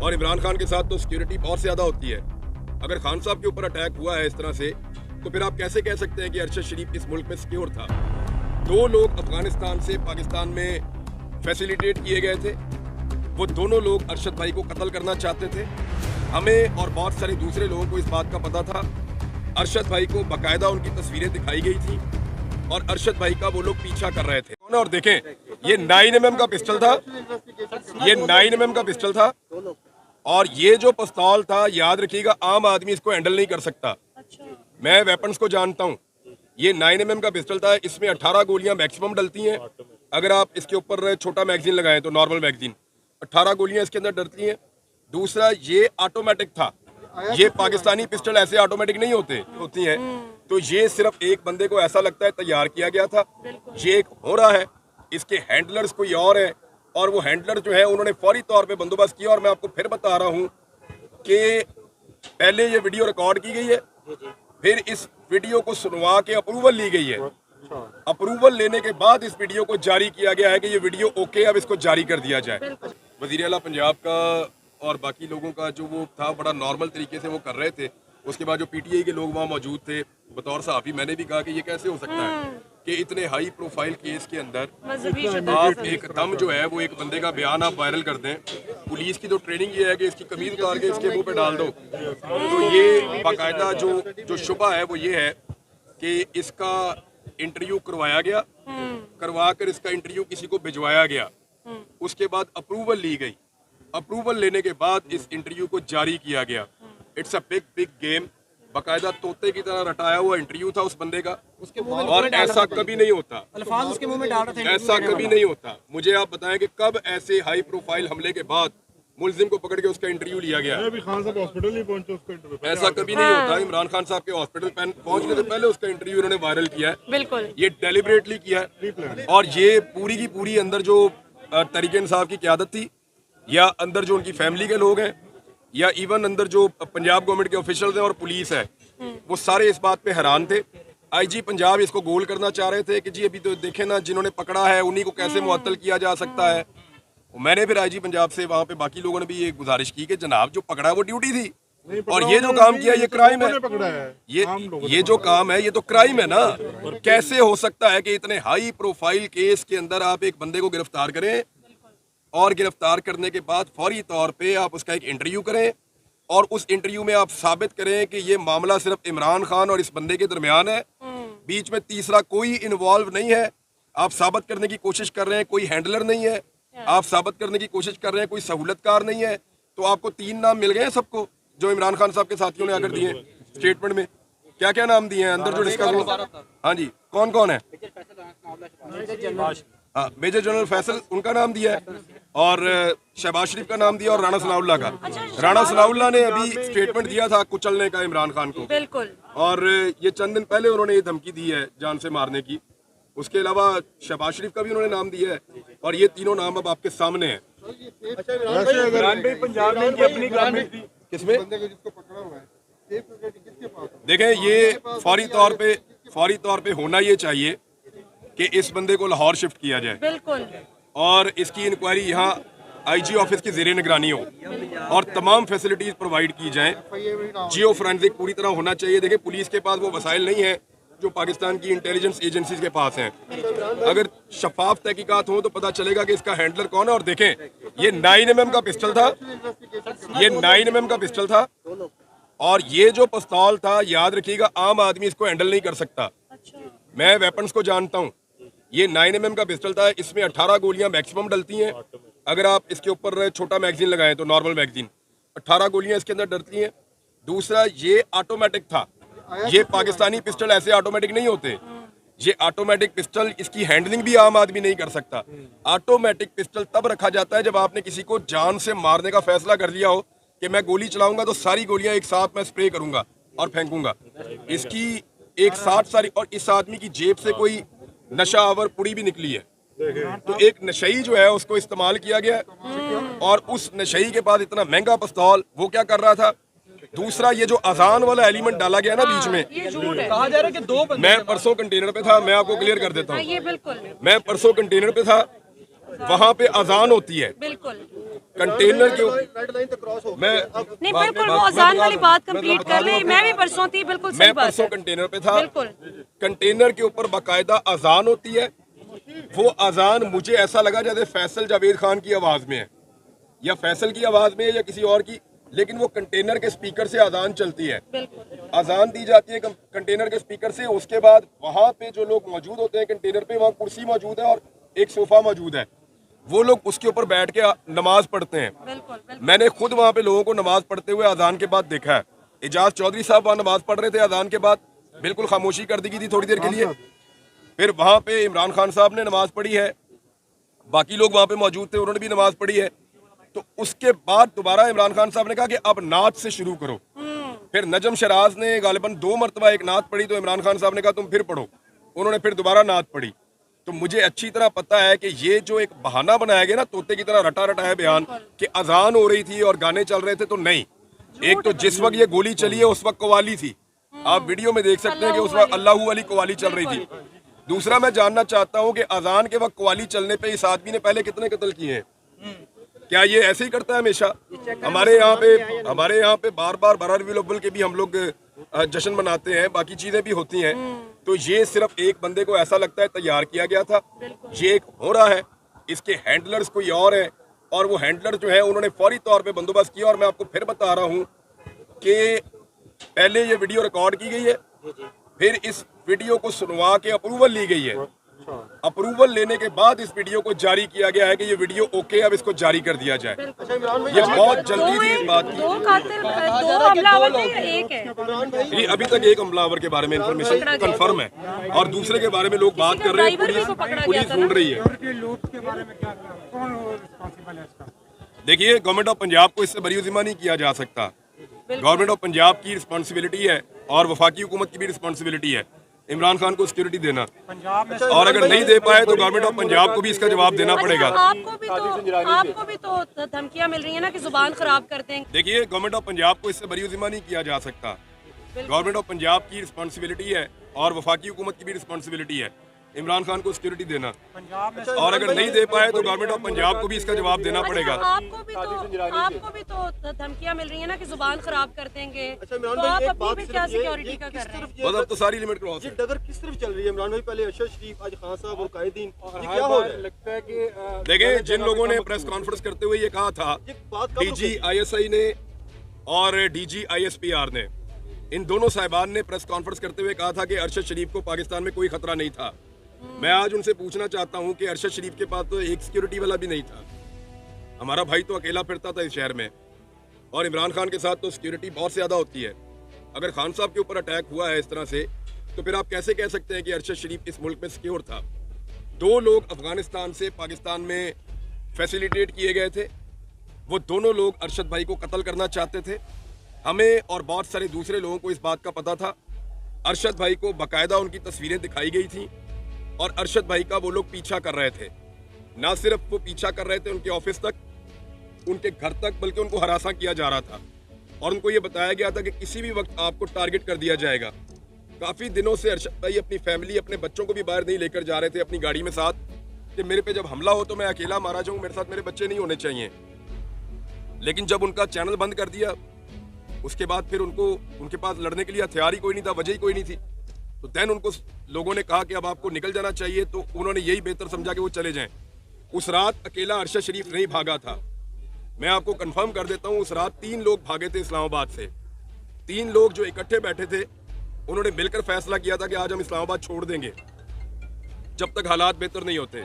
और इमरान खान के साथ तो सिक्योरिटी बहुत ज़्यादा होती है। अगर खान साहब के ऊपर अटैक हुआ है इस तरह से, तो फिर आप कैसे कह सकते हैं कि अरशद शरीफ इस मुल्क में सिक्योर था? 2 लोग अफगानिस्तान से पाकिस्तान में फैसिलिटेट किए गए थे। वो दोनों लोग अरशद भाई को कत्ल करना चाहते थे। हमें और बहुत सारे दूसरे लोगों को इस बात का पता था। अरशद भाई को बाकायदा उनकी तस्वीरें दिखाई गई थी और अरशद भाई का वो लोग पीछा कर रहे थे। और देखें, ये 9mm का पिस्टल था, ये 9mm का पिस्टल था। और ये जो पिस्तौल था, याद रखिएगा, आम आदमी इसको हैंडल नहीं कर सकता। मैं वेपन्स को जानता हूँ। ये 9mm का पिस्टल था, इसमें 18 गोलियां मैक्सिमम डलती हैं। अगर आप इसके ऊपर छोटा मैगजीन लगाएं तो नॉर्मल मैगजीन 18 गोलियां इसके अंदर डलती हैं। दूसरा, ये ऑटोमेटिक था। ये पाकिस्तानी पिस्टल ऐसे ऑटोमेटिक नहीं होती हैं। तो ये सिर्फ एक बंदे को ऐसा लगता है तैयार किया गया था। ये एक हो रहा है, इसके हैंडलर्स कोई और है और वो हैंडलर जो है उन्होंने फौरी तौर पे बंदोबस्त किया। और मैं आपको फिर बता रहा हूँ कि पहले ये वीडियो रिकॉर्ड की गई है, फिर इस वीडियो को सुनवा के अप्रूवल ली गई है। अप्रूवल लेने के बाद इस वीडियो को जारी किया गया है कि ये वीडियो ओके, अब इसको जारी कर दिया जाए। वज़ीर आला पंजाब का और बाकी लोगों का जो वो था, बड़ा नॉर्मल तरीके से वो कर रहे थे। उसके बाद जो पीटीआई के लोग वहाँ मौजूद थे, बतौर सहाफ़ी मैंने भी कहा कि ये कैसे हो सकता है कि इतने हाई प्रोफाइल केस के अंदर आप एकदम जो है वो एक बंदे का बयान आप वायरल कर दें। पुलिस की तो ट्रेनिंग ये है कि इसकी कमीज उतार के इसके मुंह पे डाल दो। तो ये बाकायदा जो शुबा है वो ये है कि इसका इंटरव्यू करवाया गया, करवा कर इसका इंटरव्यू किसी को भिजवाया गया। उसके बाद अप्रूवल ली गई। अप्रूवल लेने के बाद इस इंटरव्यू को जारी किया गया। It's a big game. बाकायदा तोते की तरह रटाया हुआ इंटरव्यू था उस बंदे का, और ऐसा कभी नहीं होता। अल्फाज उसके मुंह में डाल रहे थे, ऐसा कभी नहीं होता। मुझे आप बताएं कि कब ऐसे हाई प्रोफाइल हमले के बाद मुलजिम को पकड़ के उसका इंटरव्यू लिया गया? खान साहब हॉस्पिटल नहीं पहुंचे उसका इंटरव्यू, ऐसा कभी नहीं होता। इमरान खान साहब के हॉस्पिटल पहुंचने से पहले उसका इंटरव्यू इन्होंने वायरल किया है। बिल्कुल, ये डेलिबरेटली किया है। और ये पूरी की पूरी अंदर जो तरीके इंसाफ की क़यादत थी, या अंदर जो उनकी फैमिली के लोग हैं, या इवन अंदर जो पंजाब गवर्नमेंट के ऑफिशियल्स हैं और पुलिस है, वो सारे इस बात पे हैरान थे। आईजी पंजाब इसको गोल करना चाह रहे थे कि जी अभी तो देखें ना, जिन्होंने पकड़ा है उन्हीं को कैसे मुअत्तल किया जा सकता है। मैंने फिर आईजी पंजाब से, वहाँ पे बाकी लोगों ने भी ये गुजारिश की कि जनाब जो पकड़ा है वो ड्यूटी थी, और ये जो काम किया ये क्राइम है। ये जो काम है ये तो क्राइम है ना। कैसे हो सकता है कि इतने हाई प्रोफाइल केस के अंदर आप एक बंदे को गिरफ्तार करें और गिरफ्तार करने के बाद फौरी तौर पे आप उसका एक इंटरव्यू करें और उस इंटरव्यू में आप साबित करें कि ये मामला सिर्फ इमरान खान और इस बंदे के दरमियान है, बीच में तीसरा कोई इन्वॉल्व नहीं है। आप साबित करने की कोशिश कर रहे हैं कोई हैंडलर नहीं है, आप साबित करने की कोशिश कर रहे हैं कोई सहूलतकार नहीं है। तो आपको 3 नाम मिल गए हैं सबको, जो इमरान खान साहब के साथियों ने आकर दिए स्टेटमेंट में। क्या क्या नाम दिए हैं अंदर जो डिस्कस हुआ? हाँ जी, कौन कौन है? हाँ, मेजर जनरल फैसल, उनका नाम दिया है, और शहबाज शरीफ का नाम दिया, और राणा सनाउल्लाह का। राणा सनाउल्लाह ने अभी स्टेटमेंट दिया था कुचलने का इमरान खान को, बिल्कुल। और ये चंद दिन पहले उन्होंने ये धमकी दी है जान से मारने की। उसके अलावा शहबाज शरीफ का भी उन्होंने नाम दिया है, और ये तीनों नाम अब आपके सामने हैं। किसमें? देखें, ये फौरी तौर पे होना ये चाहिए कि इस बंदे को लाहौर शिफ्ट किया जाए, बिल्कुल, और इसकी इंक्वायरी यहाँ आईजी ऑफिस की ज़ेरे निगरानी हो और तमाम फैसिलिटीज प्रोवाइड की जाएं। जियो फोरेंसिक पूरी तरह होना चाहिए। देखिए, पुलिस के पास वो वसाइल नहीं है जो पाकिस्तान की इंटेलिजेंस एजेंसीज के पास हैं। अगर शफाफ तहकीकात हो तो पता चलेगा कि इसका हैंडलर कौन है। और देखें, ये 9mm का पिस्टल था, ये 9mm का पिस्टल था, और ये जो पिस्तौल था, याद रखिएगा, आम आदमी इसको हैंडल नहीं कर सकता। मैं वेपन्स को जानता हूँ। ये 9mm का पिस्टल था, इसमें 18 गोलियां मैक्सिमम डलती हैं। अगर आप इसके ऊपर छोटा मैगजीन लगाएं तो नॉर्मल मैगजीन 18 गोलियां इसके अंदर डलती हैं। दूसरा, ये ऑटोमेटिक था। ये पाकिस्तानी पिस्टल ऐसे ऑटोमेटिक नहीं होते। ये ऑटोमेटिक पिस्टल, इसकी हैंडलिंग भी आम आदमी नहीं कर सकता। ऑटोमेटिक पिस्टल तब रखा जाता है जब आपने किसी को जान से मारने का फैसला कर लिया हो कि मैं गोली चलाऊंगा तो सारी गोलियां एक साथ मैं स्प्रे करूंगा और फेंकूंगा। इसकी एक साथ सारी, और इस आदमी की जेब से कोई नशा आवर पुड़ी भी निकली है। तो एक नशई जो है उसको इस्तेमाल किया गया, और उस नशई के बाद इतना महंगा पिस्तौल वो क्या कर रहा था। दूसरा, ये जो अजान वाला एलिमेंट डाला गया ना बीच में, कहा जा रहा है कि 2 बंदे। मैं परसों कंटेनर पे था, मैं आपको क्लियर कर देता हूँ। मैं परसों कंटेनर पे था, वहाँ पे अजान होती है बिल्कुल कंटेनर के मैं नहीं, बिल्कुल वो अजान वाली बात कंप्लीट कर ले। मैं भी परसों थी, बिल्कुल सही मैं बात परसों है। कंटेनर पे था। बिल्कुल कंटेनर के ऊपर बाकायदा अजान होती है। वो अजान मुझे ऐसा लगा जैसे फैसल जावेद खान की आवाज में है या फैसल की आवाज में है या किसी और की, लेकिन वो कंटेनर के स्पीकर से अजान चलती है। बिल्कुल अजान दी जाती है कंटेनर के स्पीकर से। उसके बाद वहां पे जो लोग मौजूद होते हैं कंटेनर पे, वहाँ कुर्सी मौजूद है और एक सोफा मौजूद है। वो लोग उसके ऊपर बैठ के नमाज पढ़ते हैं। बिल्कुल बिल्कुल मैंने खुद वहाँ पे लोगों को नमाज पढ़ते हुए अजान के बाद देखा है। एजाज चौधरी साहब वहाँ नमाज पढ़ रहे थे, अजान के बाद बिल्कुल खामोशी कर दी गई थी थोड़ी देर के लिए। फिर वहाँ पे इमरान खान साहब ने नमाज पढ़ी है, बाकी लोग वहाँ पे मौजूद थे, उन्होंने भी नमाज पढ़ी है। तो उसके बाद दोबारा इमरान खान साहब ने कहा कि अब नात से शुरू करो। फिर नजम शराज ने गालिबन 2 मरतबा एक नात पढ़ी, तो इमरान खान साहब ने कहा तुम फिर पढ़ो। उन्होंने फिर दोबारा नात पढ़ी। तो मुझे अच्छी तरह पता है कि ये जो एक बहाना बनाया गया ना, तोते की तरह रटा रटा है बयान कि अजान हो रही थी और गाने चल रहे थे, तो नहीं। एक तो जिस वक्त ये गोली चली है उस वक्त कवाली थी, आप वीडियो में देख सकते हैं कि उस वक्त अल्लाहू वाली कवाली चल रही थी। दूसरा मैं जानना चाहता हूं कि अजान के वक्त कवाली चलने पे इस आदमी ने पहले कितने कत्ल किए हैं? क्या ये ऐसे ही करता है हमेशा? हमारे यहाँ पे बार बार बररबिल अव्वल के भी हम लोग जश्न मनाते हैं, बाकी चीजें भी होती हैं। तो ये सिर्फ एक बंदे को ऐसा लगता है तैयार किया गया था, ये एक हो रहा है, इसके हैंडलर्स कोई और है और वो हैंडलर जो है उन्होंने फौरी तौर पे बंदोबस्त किया। और मैं आपको फिर बता रहा हूँ कि पहले ये वीडियो रिकॉर्ड की गई है, फिर इस वीडियो को सुनवा के अप्रूवल ली गई है। अप्रूवल लेने के बाद इस वीडियो को जारी किया गया है कि ये वीडियो ओके, अब इसको जारी कर दिया जाए। ये बहुत जल्दी थी इस बात की। दो कातिल, 2 हमलावर थे या एक है? ये अभी तक एक हमलावर के बारे में इंफॉर्मेशन कंफर्म है और दूसरे के बारे में लोग बात कर रहे हैं। पुलिस ढूंढ रही है। देखिए, गवर्नमेंट ऑफ पंजाब को इससे बरीउज़िमा नहीं किया जा सकता। गवर्नमेंट ऑफ पंजाब की रिस्पॉन्सिबिलिटी है और वफाकी हुकूमत की भी रिस्पॉन्सिबिलिटी है इमरान खान को सिक्योरिटी देना, और अगर नहीं दे पाए तो गवर्नमेंट ऑफ पंजाब को भी इसका जवाब देना पड़ेगा। आपको भी तो धमकियां मिल रही है ना कि जुबान खराब कर देंगे। देखिए, गवर्नमेंट ऑफ पंजाब को इससे बरीउज़िमा नहीं किया जा सकता। गवर्नमेंट ऑफ पंजाब की रिस्पॉन्सिबिलिटी है और वफाकी हुकूमत की भी रिस्पॉन्सिबिलिटी है इमरान खान को सिक्योरिटी देना, और अगर नहीं दे पाए तो गवर्नमेंट ऑफ पंजाब को भी इसका जवाब देना पड़ेगा। आपको भी तो धमकियां मिल रही है ना कि जुबान खराब कर देंगे, तो आप अपनी भी क्या सिक्योरिटी का कर रहे हैं? बस अब तो सारी लिमिट क्रॉस है। डगर किस तरफ चल रही है इमरान भाई? पहले अरशद शरीफ, आज खान साहब और कायदीन, ये क्या हो रहा है? लगता है कि देखें, जिन लोगों ने प्रेस कॉन्फ्रेंस करते हुए ये कहा था, डीजी ISI ने और DG ISPR ने, इन दोनों साहिबान ने प्रेस कॉन्फ्रेंस करते हुए कहा था कि अरशद शरीफ को पाकिस्तान में कोई खतरा नहीं था। मैं आज उनसे पूछना चाहता हूं कि अरशद शरीफ के पास तो एक सिक्योरिटी वाला भी नहीं था। हमारा भाई तो अकेला फिरता था इस शहर में, और इमरान खान के साथ तो सिक्योरिटी बहुत ज्यादा होती है। अगर खान साहब के ऊपर अटैक हुआ है इस तरह से, तो फिर आप कैसे कह सकते हैं कि अरशद शरीफ इस मुल्क में सिक्योर था? 2 लोग अफगानिस्तान से पाकिस्तान में फैसिलिटेट किए गए थे। वो दोनों लोग अरशद भाई को कत्ल करना चाहते थे। हमें और बहुत सारे दूसरे लोगों को इस बात का पता था। अरशद भाई को बाकायदा उनकी तस्वीरें दिखाई गई थी और अरशद भाई का वो लोग पीछा कर रहे थे। ना सिर्फ वो पीछा कर रहे थे उनके ऑफिस तक, उनके घर तक, बल्कि उनको हरासा किया जा रहा था और उनको ये बताया गया था कि किसी भी वक्त आपको टारगेट कर दिया जाएगा। काफ़ी दिनों से अरशद भाई अपनी फैमिली, अपने बच्चों को भी बाहर नहीं लेकर जा रहे थे अपनी गाड़ी में साथ, कि मेरे पे जब हमला हो तो मैं अकेला मारा जाऊँ, मेरे साथ मेरे बच्चे नहीं होने चाहिए। लेकिन जब उनका चैनल बंद कर दिया, उसके बाद फिर उनके पास लड़ने के लिए हथियार ही कोई नहीं था, वजह ही कोई नहीं थी। तो देन उनको लोगों ने कहा कि अब आपको निकल जाना चाहिए, तो उन्होंने यही बेहतर समझा कि वो चले जाएं। उस रात अकेला अरशद शरीफ नहीं भागा था। मैं आपको कंफर्म कर देता हूं, उस रात 3 लोग भागे थे इस्लामाबाद से। 3 लोग जो इकट्ठे बैठे थे, उन्होंने मिलकर फैसला किया था कि आज हम इस्लामाबाद छोड़ देंगे जब तक हालात बेहतर नहीं होते।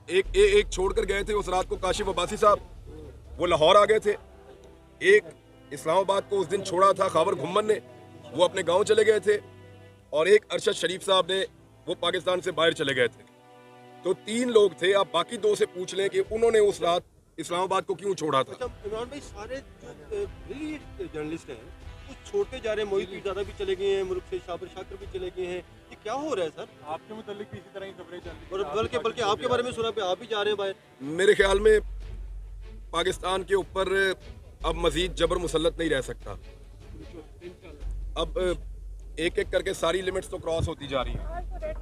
एक छोड़कर गए थे उस रात को काशिफ अब्बासी साहब, वो लाहौर आ गए थे। एक इस्लामाबाद को उस दिन छोड़ा था खावर घुम्मन ने, वो अपने गांव चले गए थे, और एक अरशद शरीफ साहब ने, वो पाकिस्तान से बाहर चले गए थे। तो 3 लोग थे। आप बाकी 2 से पूछ लें कि उन्होंने उस रात इस्लामाबाद को क्यों छोड़ा था। इमरान भाई, सारे जो जर्नलिस्ट हैं कुछ छोड़ते जा रहे हैं। मोहित पीरजादा भी चले गए हैं मुल्क से, शाबिर शाकिर भी चले गए हैं। ये क्या हो रहा है सर? आपके मुतालिक भी इसी तरह ही खबरें चल रही हैं, और बल्कि आपके बारे में सुना पे आप भी जा रहे हैं बाहर। मेरे ख्याल में पाकिस्तान के ऊपर अब मजीद जबर मुसल्लत नहीं रह सकता। अब एक एक करके सारी लिमिट्स तो क्रॉस होती जा रही है।